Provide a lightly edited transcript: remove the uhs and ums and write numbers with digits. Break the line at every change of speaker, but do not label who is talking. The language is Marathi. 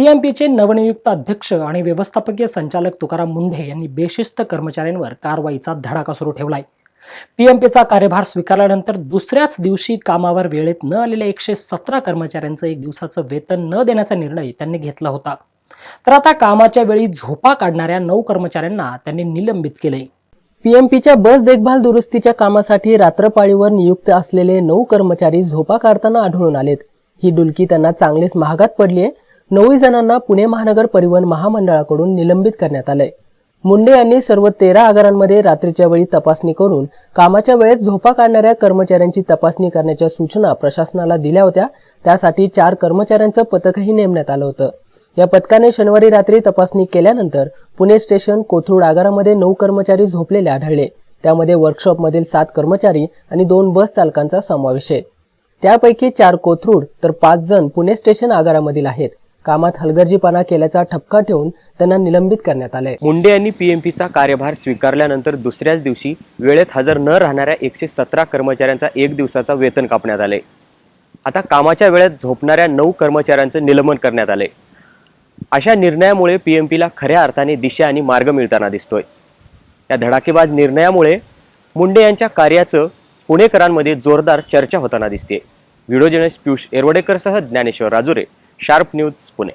पीएमपीचे नवनियुक्त अध्यक्ष आणि व्यवस्थापकीय संचालक तुकाराम मुंढे यांनी बेशिस्त कर्मचाऱ्यांवर कारवाईचा धडाका सुरू ठेवलाय। पीएमपीचा कार्यभार स्वीकारल्यानंतर दुसऱ्याच दिवशी कामावर वेळेत न आलेल्या 117 कर्मचाऱ्यांचं एक दिवसाचं वेतन न देण्याचा निर्णय त्यांनी घेतला होता। तर आता कामाच्या वेळी झोपा काढणाऱ्या 9 कर्मचाऱ्यांना त्यांनी निलंबित केले।
पीएमपीच्या बस देखभाल दुरुस्तीच्या कामासाठी रात्रपाळीवर नियुक्त असलेले 9 कर्मचारी झोपा काढताना आढळून आलेत। ही डुलकी त्यांना चांगलीच महागात पडली आहे। 9 जणांना पुणे महानगर परिवहन महामंडळाकडून निलंबित करण्यात आलंय। मुंडे यांनी सर्व 13 आगारांमध्ये रात्रीच्या वेळी तपासणी करून कामाच्या वेळेत झोपा काढणाऱ्या कर्मचाऱ्यांची तपासणी करण्याच्या सूचना प्रशासनाला दिल्या होत्या। त्यासाठी 4 कर्मचाऱ्यांचं पथकही नेमण्यात आलं होतं। या पथकाने शनिवारी रात्री तपासणी केल्यानंतर पुणे स्टेशन कोथरूड आगारामध्ये 9 कर्मचारी झोपलेले आढळले। त्यामध्ये वर्कशॉपमधील 7 कर्मचारी आणि 2 बस चालकांचा समावेश आहे। त्यापैकी 4 कोथरूड तर 5 जण पुणे स्टेशन आगारामधील आहेत। कामात हलगर्जीपणा केल्याचा ठपका ठेवून त्यांना निलंबित करण्यात आले।
मुंडे यांनी पीएमपीचा कार्यभार स्वीकारल्यानंतर दुसऱ्याच दिवशी वेळेत हजर न राहणाऱ्या 117 कर्मचाऱ्यांचा एक दिवसाचा वेतन कापण्यात आले। आता कामाच्या वेळेत झोपणाऱ्या 9 कर्मचाऱ्यांचं निलंबन करण्यात आले। अशा निर्णयामुळे पीएमपीला खऱ्या अर्थाने दिशा आणि मार्ग मिळताना दिसतोय। या धडाकेबाज निर्णयामुळे मुंडे यांच्या कार्याचं पुणेकरांमध्ये जोरदार चर्चा होताना दिसते। व्हिडिओ जर्नलिस्ट पियुष एरवडेकरसह ज्ञानेश्वर राजुरे, शार्प न्यूज, पुणे।